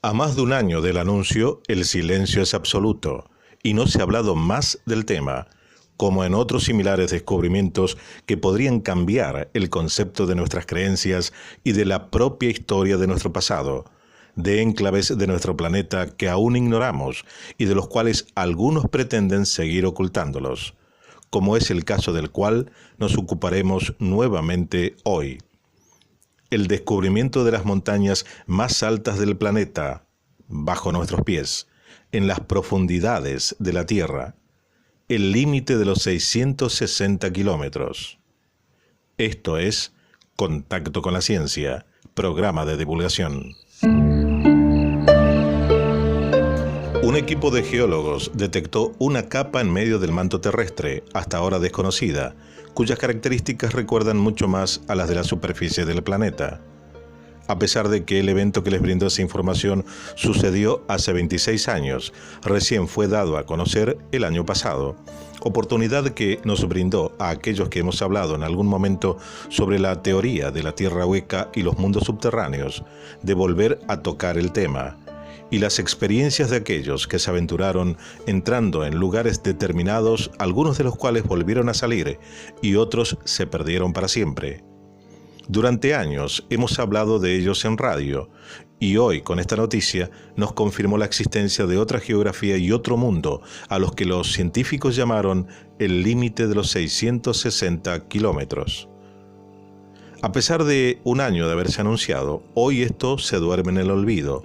A más de un año del anuncio, el silencio es absoluto y no se ha hablado más del tema, como en otros similares descubrimientos que podrían cambiar el concepto de nuestras creencias y de la propia historia de nuestro pasado, de enclaves de nuestro planeta que aún ignoramos y de los cuales algunos pretenden seguir ocultándolos, como es el caso del cual nos ocuparemos nuevamente hoy. El descubrimiento de las montañas más altas del planeta, bajo nuestros pies, en las profundidades de la Tierra, el límite de los 660 kilómetros. Esto es Contacto con la Ciencia, programa de divulgación. Un equipo de geólogos detectó una capa en medio del manto terrestre, hasta ahora desconocida, cuyas características recuerdan mucho más a las de la superficie del planeta. A pesar de que el evento que les brindó esa información sucedió hace 26 años, recién fue dado a conocer el año pasado, oportunidad que nos brindó a aquellos que hemos hablado en algún momento sobre la teoría de la Tierra hueca y los mundos subterráneos, de volver a tocar el tema, y las experiencias de aquellos que se aventuraron entrando en lugares determinados, algunos de los cuales volvieron a salir y otros se perdieron para siempre. Durante años hemos hablado de ellos en radio y hoy con esta noticia nos confirmó la existencia de otra geografía y otro mundo a los que los científicos llamaron el límite de los 660 kilómetros. A pesar de un año de haberse anunciado, hoy esto se duerme en el olvido.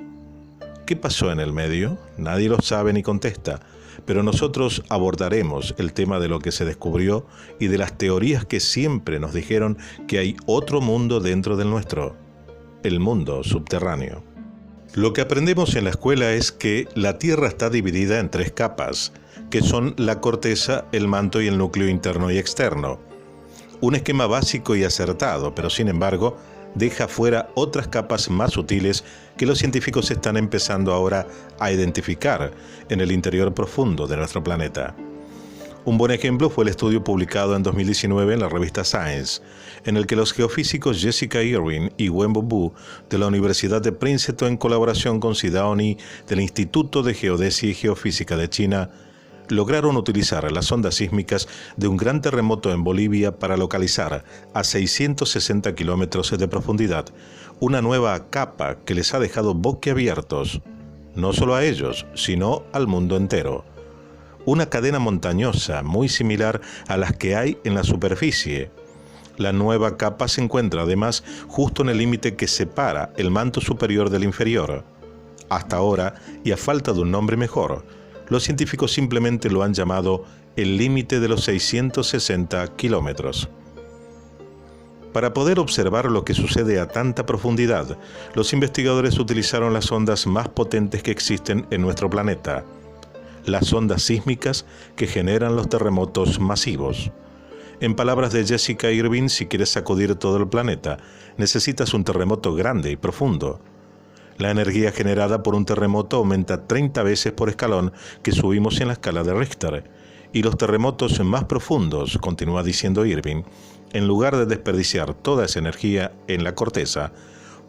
¿Qué pasó en el medio? Nadie lo sabe ni contesta, pero nosotros abordaremos el tema de lo que se descubrió y de las teorías que siempre nos dijeron que hay otro mundo dentro del nuestro, el mundo subterráneo. Lo que aprendemos en la escuela es que la Tierra está dividida en 3 capas, que son la corteza, el manto y el núcleo interno y externo. Un esquema básico y acertado, pero sin embargo, deja fuera otras capas más sutiles que los científicos están empezando ahora a identificar en el interior profundo de nuestro planeta. Un buen ejemplo fue el estudio publicado en 2019 en la revista Science, en el que los geofísicos Jessica Irving y Wenbo Bu de la Universidad de Princeton, en colaboración con Sidaoni del Instituto de Geodesia y Geofísica de China, lograron utilizar las ondas sísmicas de un gran terremoto en Bolivia para localizar a 660 kilómetros de profundidad una nueva capa que les ha dejado boquiabiertos, no solo a ellos, sino al mundo entero. Una cadena montañosa muy similar a las que hay en la superficie. La nueva capa se encuentra además justo en el límite que separa el manto superior del inferior. Hasta ahora, y a falta de un nombre mejor, los científicos simplemente lo han llamado el límite de los 660 kilómetros. Para poder observar lo que sucede a tanta profundidad, los investigadores utilizaron las ondas más potentes que existen en nuestro planeta, las ondas sísmicas que generan los terremotos masivos. En palabras de Jessica Irving, si quieres sacudir todo el planeta, necesitas un terremoto grande y profundo. La energía generada por un terremoto aumenta 30 veces por escalón que subimos en la escala de Richter. Y los terremotos más profundos, continúa diciendo Irving, en lugar de desperdiciar toda esa energía en la corteza,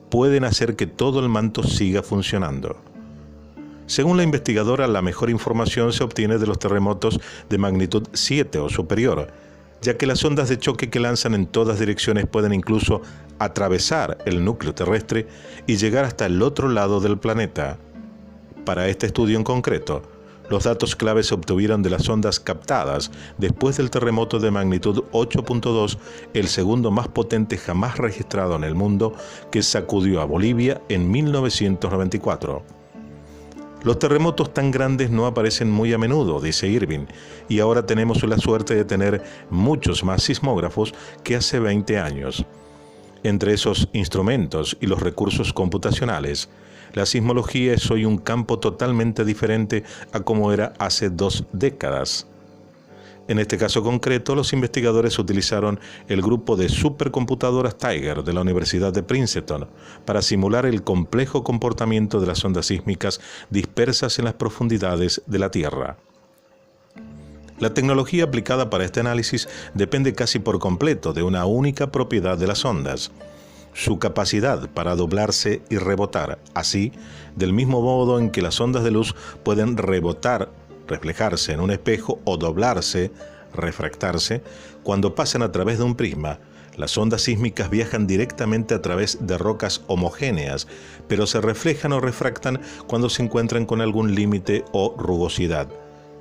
pueden hacer que todo el manto siga funcionando. Según la investigadora, la mejor información se obtiene de los terremotos de magnitud 7 o superior, ya que las ondas de choque que lanzan en todas direcciones pueden incluso atravesar el núcleo terrestre y llegar hasta el otro lado del planeta. Para este estudio en concreto, los datos clave se obtuvieron de las ondas captadas después del terremoto de magnitud 8.2, el segundo más potente jamás registrado en el mundo, que sacudió a Bolivia en 1994. Los terremotos tan grandes no aparecen muy a menudo, dice Irving, y ahora tenemos la suerte de tener muchos más sismógrafos que hace 20 años. Entre esos instrumentos y los recursos computacionales, la sismología es hoy un campo totalmente diferente a como era hace 2 décadas. En este caso concreto, los investigadores utilizaron el grupo de supercomputadoras Tiger de la Universidad de Princeton para simular el complejo comportamiento de las ondas sísmicas dispersas en las profundidades de la Tierra. La tecnología aplicada para este análisis depende casi por completo de una única propiedad de las ondas. su capacidad para doblarse y rebotar. Así, del mismo modo en que las ondas de luz pueden rebotar, reflejarse en un espejo o doblarse, refractarse, cuando pasan a través de un prisma, las ondas sísmicas viajan directamente a través de rocas homogéneas, pero se reflejan o refractan cuando se encuentran con algún límite o rugosidad.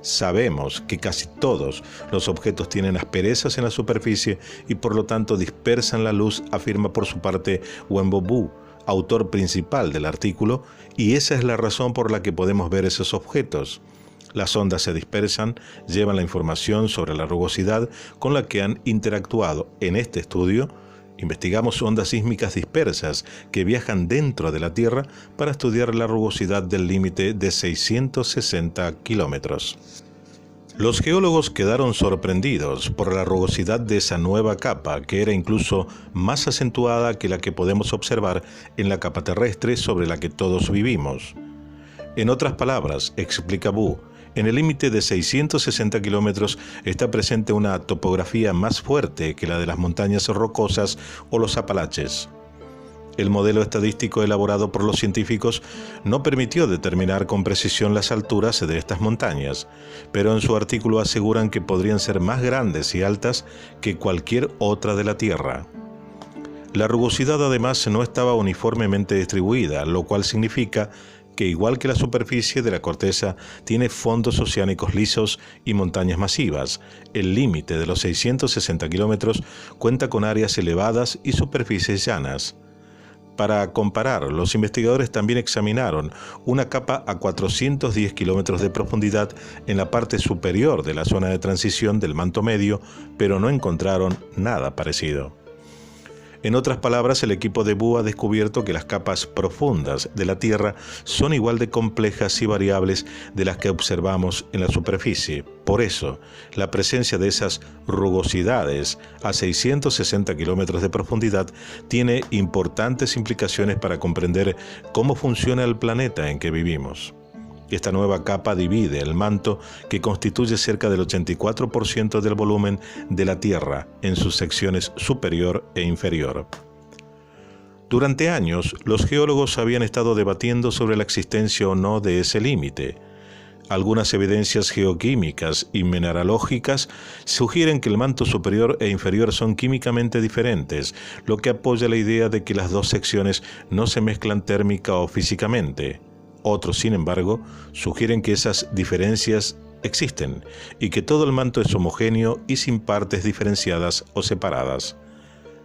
Sabemos que casi todos los objetos tienen asperezas en la superficie y por lo tanto dispersan la luz, afirma por su parte Wenbo Bu, autor principal del artículo, y esa es la razón por la que podemos ver esos objetos. Las ondas se dispersan, llevan la información sobre la rugosidad con la que han interactuado. En este estudio, investigamos ondas sísmicas dispersas que viajan dentro de la Tierra para estudiar la rugosidad del límite de 660 kilómetros. Los geólogos quedaron sorprendidos por la rugosidad de esa nueva capa, que era incluso más acentuada que la que podemos observar en la capa terrestre sobre la que todos vivimos. En otras palabras, explica Bu, en el límite de 660 kilómetros está presente una topografía más fuerte que la de las montañas rocosas o los Apalaches. El modelo estadístico elaborado por los científicos no permitió determinar con precisión las alturas de estas montañas, pero en su artículo aseguran que podrían ser más grandes y altas que cualquier otra de la Tierra. La rugosidad además no estaba uniformemente distribuida, lo cual significa que igual que la superficie de la corteza tiene fondos oceánicos lisos y montañas masivas, el límite de los 660 kilómetros cuenta con áreas elevadas y superficies llanas. Para comparar, los investigadores también examinaron una capa a 410 kilómetros de profundidad en la parte superior de la zona de transición del manto medio, pero no encontraron nada parecido. En otras palabras, el equipo de Bu ha descubierto que las capas profundas de la Tierra son igual de complejas y variables de las que observamos en la superficie. Por eso, la presencia de esas rugosidades a 660 kilómetros de profundidad tiene importantes implicaciones para comprender cómo funciona el planeta en que vivimos. Esta nueva capa divide el manto, que constituye cerca del 84% del volumen de la Tierra, en sus secciones superior e inferior. Durante años, los geólogos habían estado debatiendo sobre la existencia o no de ese límite. Algunas evidencias geoquímicas y mineralógicas sugieren que el manto superior e inferior son químicamente diferentes, lo que apoya la idea de que las dos secciones no se mezclan térmica o físicamente. Otros, sin embargo, sugieren que esas diferencias existen y que todo el manto es homogéneo y sin partes diferenciadas o separadas.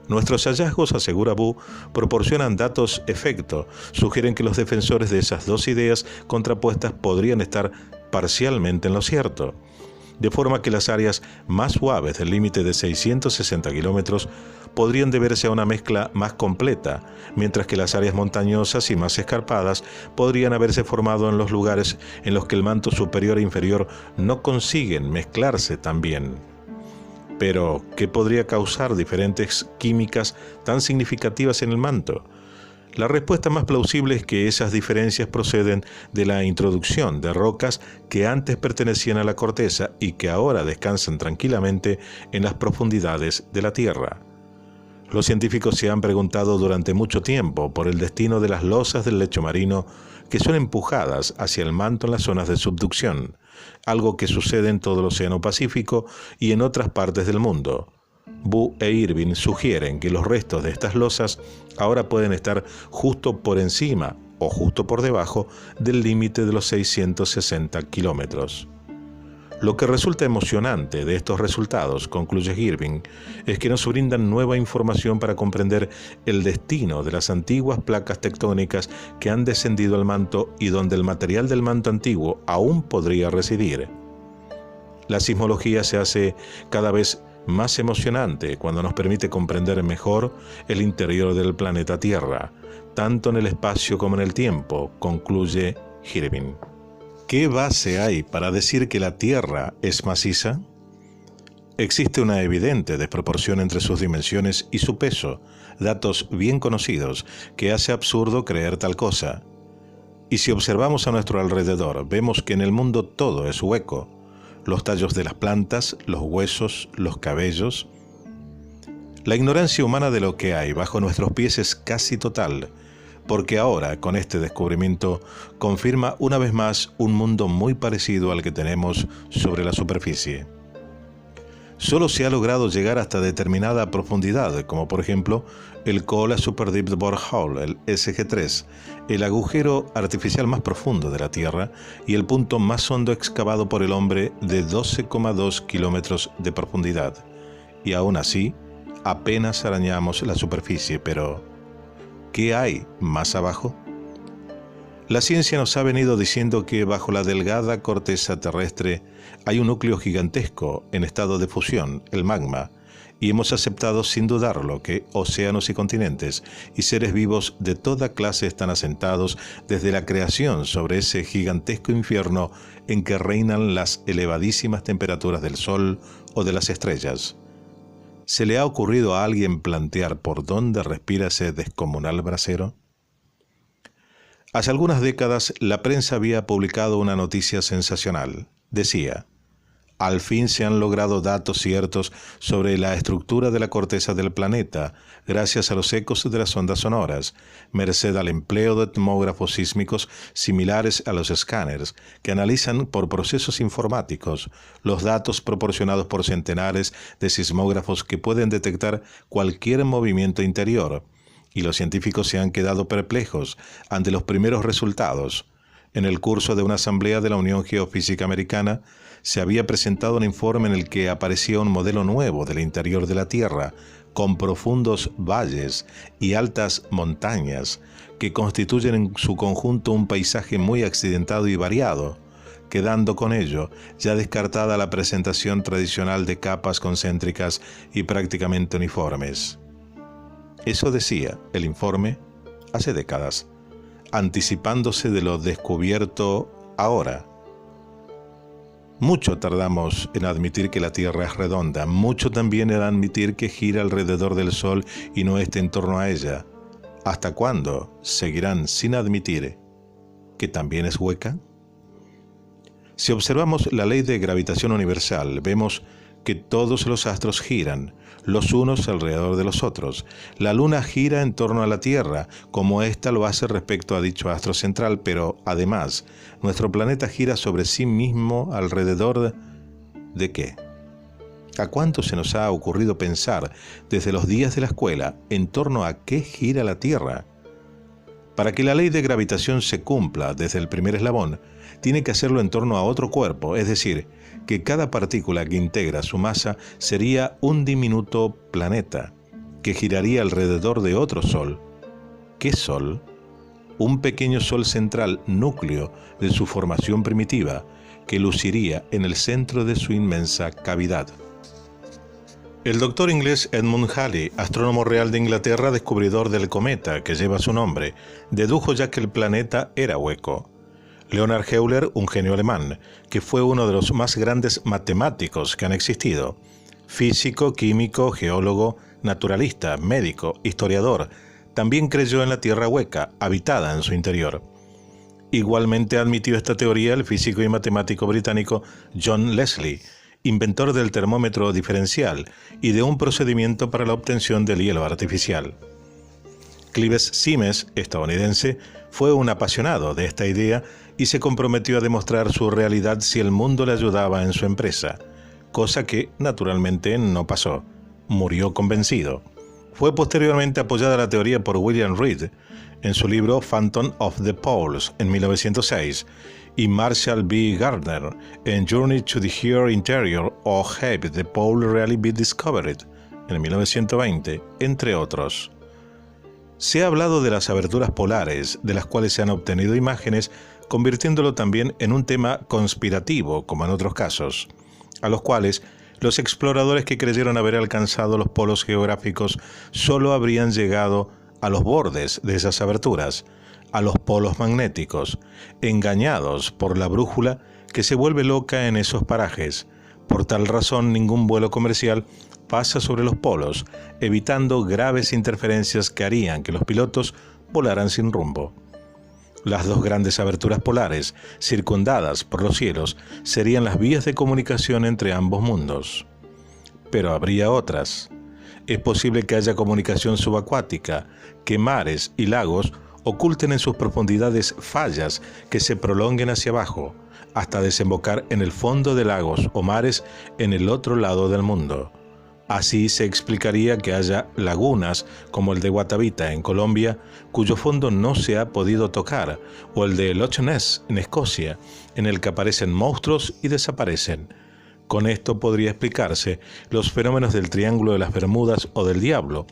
Nuestros hallazgos, asegura Bu, proporcionan datos efecto, sugieren que los defensores de esas dos ideas contrapuestas podrían estar parcialmente en lo cierto, de forma que las áreas más suaves del límite de 660 kilómetros podrían deberse a una mezcla más completa, mientras que las áreas montañosas y más escarpadas podrían haberse formado en los lugares en los que el manto superior e inferior no consiguen mezclarse tan bien. Pero, ¿qué podría causar diferentes químicas tan significativas en el manto? La respuesta más plausible es que esas diferencias proceden de la introducción de rocas que antes pertenecían a la corteza y que ahora descansan tranquilamente en las profundidades de la Tierra. Los científicos se han preguntado durante mucho tiempo por el destino de las losas del lecho marino que son empujadas hacia el manto en las zonas de subducción, algo que sucede en todo el Océano Pacífico y en otras partes del mundo. Bu e Irving sugieren que los restos de estas losas ahora pueden estar justo por encima o justo por debajo del límite de los 660 kilómetros. Lo que resulta emocionante de estos resultados, concluye Irving, es que nos brindan nueva información para comprender el destino de las antiguas placas tectónicas que han descendido al manto y donde el material del manto antiguo aún podría residir. La sismología se hace cada vez más emocionante cuando nos permite comprender mejor el interior del planeta Tierra, tanto en el espacio como en el tiempo, concluye Irving. ¿Qué base hay para decir que la Tierra es maciza? Existe una evidente desproporción entre sus dimensiones y su peso, datos bien conocidos que hace absurdo creer tal cosa. Y si observamos a nuestro alrededor, vemos que en el mundo todo es hueco. Los tallos de las plantas, los huesos, los cabellos. La ignorancia humana de lo que hay bajo nuestros pies es casi total, porque ahora, con este descubrimiento, confirma una vez más un mundo muy parecido al que tenemos sobre la superficie. Solo se ha logrado llegar hasta determinada profundidad, como por ejemplo el Kola Super Deep Borehole, el SG-3, el agujero artificial más profundo de la Tierra y el punto más hondo excavado por el hombre de 12,2 kilómetros de profundidad. Y aún así, apenas arañamos la superficie, pero ¿qué hay más abajo? La ciencia nos ha venido diciendo que bajo la delgada corteza terrestre hay un núcleo gigantesco en estado de fusión, el magma, y hemos aceptado sin dudarlo que océanos y continentes y seres vivos de toda clase están asentados desde la creación sobre ese gigantesco infierno en que reinan las elevadísimas temperaturas del Sol o de las estrellas. ¿Se le ha ocurrido a alguien plantear por dónde respira ese descomunal brasero? Hace algunas décadas, la prensa había publicado una noticia sensacional. Decía: al fin se han logrado datos ciertos sobre la estructura de la corteza del planeta, gracias a los ecos de las ondas sonoras, merced al empleo de tomógrafos sísmicos similares a los escáneres, que analizan por procesos informáticos los datos proporcionados por centenares de sismógrafos que pueden detectar cualquier movimiento interior. Y los científicos se han quedado perplejos ante los primeros resultados. En el curso de una asamblea de la Unión Geofísica Americana, se había presentado un informe en el que aparecía un modelo nuevo del interior de la Tierra, con profundos valles y altas montañas, que constituyen en su conjunto un paisaje muy accidentado y variado, quedando con ello ya descartada la presentación tradicional de capas concéntricas y prácticamente uniformes. Eso decía el informe hace décadas, anticipándose de lo descubierto ahora. Mucho tardamos en admitir que la Tierra es redonda, mucho también en admitir que gira alrededor del Sol y no está en torno a ella. ¿Hasta cuándo seguirán sin admitir que también es hueca? Si observamos la ley de gravitación universal, vemos que todos los astros giran, los unos alrededor de los otros. La Luna gira en torno a la Tierra, como ésta lo hace respecto a dicho astro central, pero además, nuestro planeta gira sobre sí mismo alrededor ¿de qué? ¿A cuánto se nos ha ocurrido pensar desde los días de la escuela en torno a qué gira la Tierra? Para que la ley de gravitación se cumpla desde el primer eslabón, tiene que hacerlo en torno a otro cuerpo, es decir, que cada partícula que integra su masa sería un diminuto planeta, que giraría alrededor de otro Sol. ¿Qué Sol? Un pequeño Sol central, núcleo de su formación primitiva, que luciría en el centro de su inmensa cavidad. El doctor inglés Edmund Halley, astrónomo real de Inglaterra, descubridor del cometa que lleva su nombre, dedujo ya que el planeta era hueco. Leonhard Euler, un genio alemán, que fue uno de los más grandes matemáticos que han existido, físico, químico, geólogo, naturalista, médico, historiador, también creyó en la Tierra hueca, habitada en su interior. Igualmente admitió esta teoría el físico y matemático británico John Leslie, inventor del termómetro diferencial y de un procedimiento para la obtención del hielo artificial. Clives Simes, estadounidense, fue un apasionado de esta idea y se comprometió a demostrar su realidad si el mundo le ayudaba en su empresa, cosa que naturalmente no pasó. Murió convencido. Fue posteriormente apoyada la teoría por William Reed en su libro Phantom of the Poles en 1906 y Marshall B. Gardner en Journey to the Here Interior or Have the Pole Really Been Discovered en 1920, entre otros. Se ha hablado de las aberturas polares, de las cuales se han obtenido imágenes, convirtiéndolo también en un tema conspirativo, como en otros casos, a los cuales los exploradores que creyeron haber alcanzado los polos geográficos solo habrían llegado a los bordes de esas aberturas, a los polos magnéticos, engañados por la brújula que se vuelve loca en esos parajes. Por tal razón, ningún vuelo comercial pasa sobre los polos, evitando graves interferencias que harían que los pilotos volaran sin rumbo. Las dos grandes aberturas polares, circundadas por los cielos, serían las vías de comunicación entre ambos mundos. Pero habría otras. Es posible que haya comunicación subacuática, que mares y lagos oculten en sus profundidades fallas que se prolonguen hacia abajo, hasta desembocar en el fondo de lagos o mares en el otro lado del mundo. Así se explicaría que haya lagunas como el de Guatavita en Colombia, cuyo fondo no se ha podido tocar, o el de Loch Ness en Escocia, en el que aparecen monstruos y desaparecen. Con esto podría explicarse los fenómenos del Triángulo de las Bermudas o del Diablo,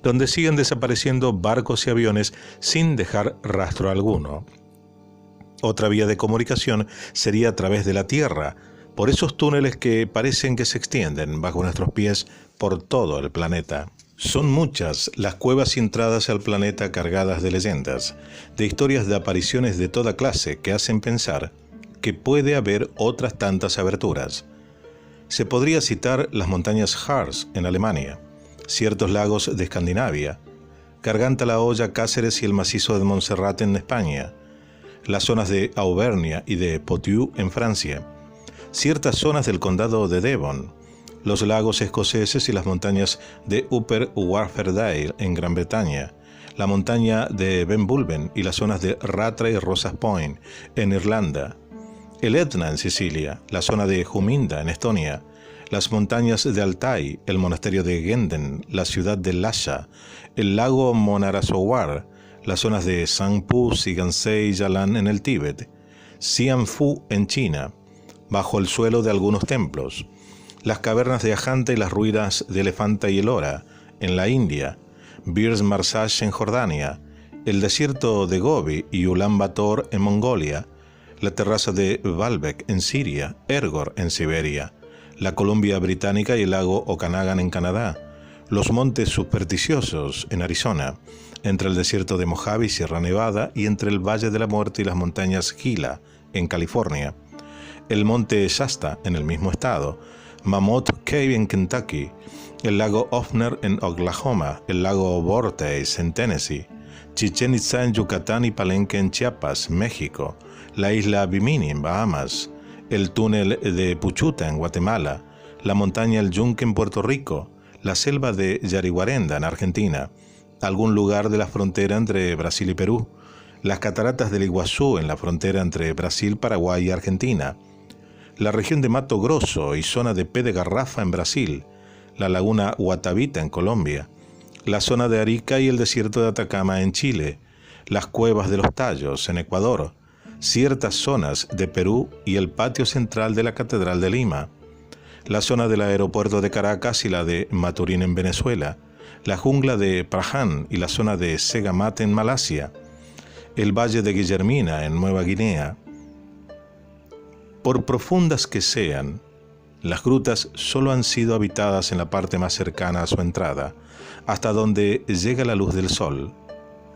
donde siguen desapareciendo barcos y aviones sin dejar rastro alguno. Otra vía de comunicación sería a través de la Tierra, por esos túneles que parecen que se extienden bajo nuestros pies por todo el planeta. Son muchas las cuevas y entradas al planeta cargadas de leyendas, de historias de apariciones de toda clase que hacen pensar que puede haber otras tantas aberturas. Se podría citar las montañas Harz en Alemania, ciertos lagos de Escandinavia, Garganta la Olla, Cáceres y el macizo de Montserrat en España, las zonas de Auvernia y de Poitou en Francia, ciertas zonas del condado de Devon, los lagos escoceses y las montañas de Upper Wharfedale en Gran Bretaña, la montaña de Ben Bulben y las zonas de Rattray y Rosas Point en Irlanda, el Etna en Sicilia, la zona de Juminda en Estonia, las montañas de Altai, el monasterio de Genden, la ciudad de Lhasa, el lago Manasarowar, las zonas de Sangpu, Sigansei y Yalan en el Tíbet, Xianfu en China, bajo el suelo de algunos templos, las cavernas de Ajanta y las ruinas de Elefanta y Ellora en la India, Bir Marsash en Jordania, el desierto de Gobi y Ulan Bator en Mongolia, la terraza de Baalbek en Siria, Ergor en Siberia, la Columbia Británica y el lago Okanagan en Canadá, los montes supersticiosos en Arizona, entre el desierto de Mojave y Sierra Nevada y entre el Valle de la Muerte y las montañas Gila en California, el monte Shasta en el mismo estado, Mammoth Cave en Kentucky, el lago Offner en Oklahoma, el lago Vortex en Tennessee, Chichén Itzá en Yucatán y Palenque en Chiapas, México, la isla Bimini en Bahamas, el túnel de Puchuta en Guatemala, la montaña El Yunque en Puerto Rico, la selva de Yariguarenda en Argentina, algún lugar de la frontera entre Brasil y Perú, las cataratas del Iguazú en la frontera entre Brasil, Paraguay y Argentina, la región de Mato Grosso y zona de Pé de Garrafa en Brasil, la laguna Guatavita en Colombia, la zona de Arica y el desierto de Atacama en Chile, las cuevas de los Tallos en Ecuador, ciertas zonas de Perú y el patio central de la Catedral de Lima, la zona del aeropuerto de Caracas y la de Maturín en Venezuela, la jungla de Prahan y la zona de Segamat en Malasia, el valle de Guillermina en Nueva Guinea. Por profundas que sean, las grutas solo han sido habitadas en la parte más cercana a su entrada, hasta donde llega la luz del sol,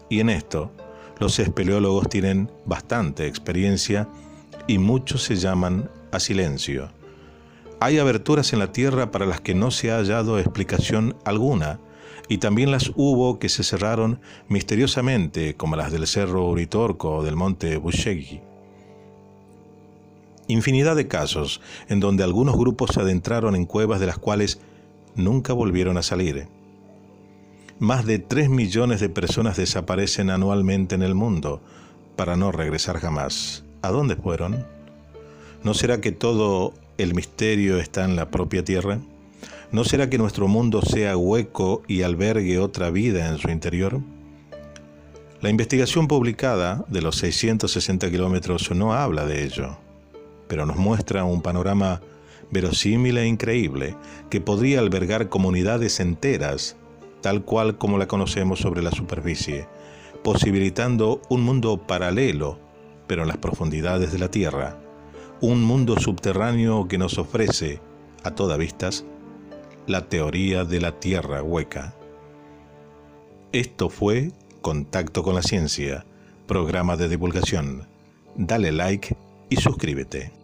y en esto los espeleólogos tienen bastante experiencia y muchos se llaman a silencio. Hay aberturas en la tierra para las que no se ha hallado explicación alguna, y también las hubo que se cerraron misteriosamente, como las del Cerro Uritorco o del monte Bushegi. Infinidad de casos en donde algunos grupos se adentraron en cuevas de las cuales nunca volvieron a salir. Más de 3 millones de personas desaparecen anualmente en el mundo para no regresar jamás. ¿A dónde fueron? ¿No será que todo el misterio está en la propia Tierra? ¿No será que nuestro mundo sea hueco y albergue otra vida en su interior? La investigación publicada de los 660 kilómetros no habla de ello, pero nos muestra un panorama verosímil e increíble que podría albergar comunidades enteras, tal cual como la conocemos sobre la superficie, posibilitando un mundo paralelo, pero en las profundidades de la Tierra, un mundo subterráneo que nos ofrece, a todas vistas, la teoría de la Tierra hueca. Esto fue Contacto con la Ciencia, programa de divulgación. Dale like y suscríbete.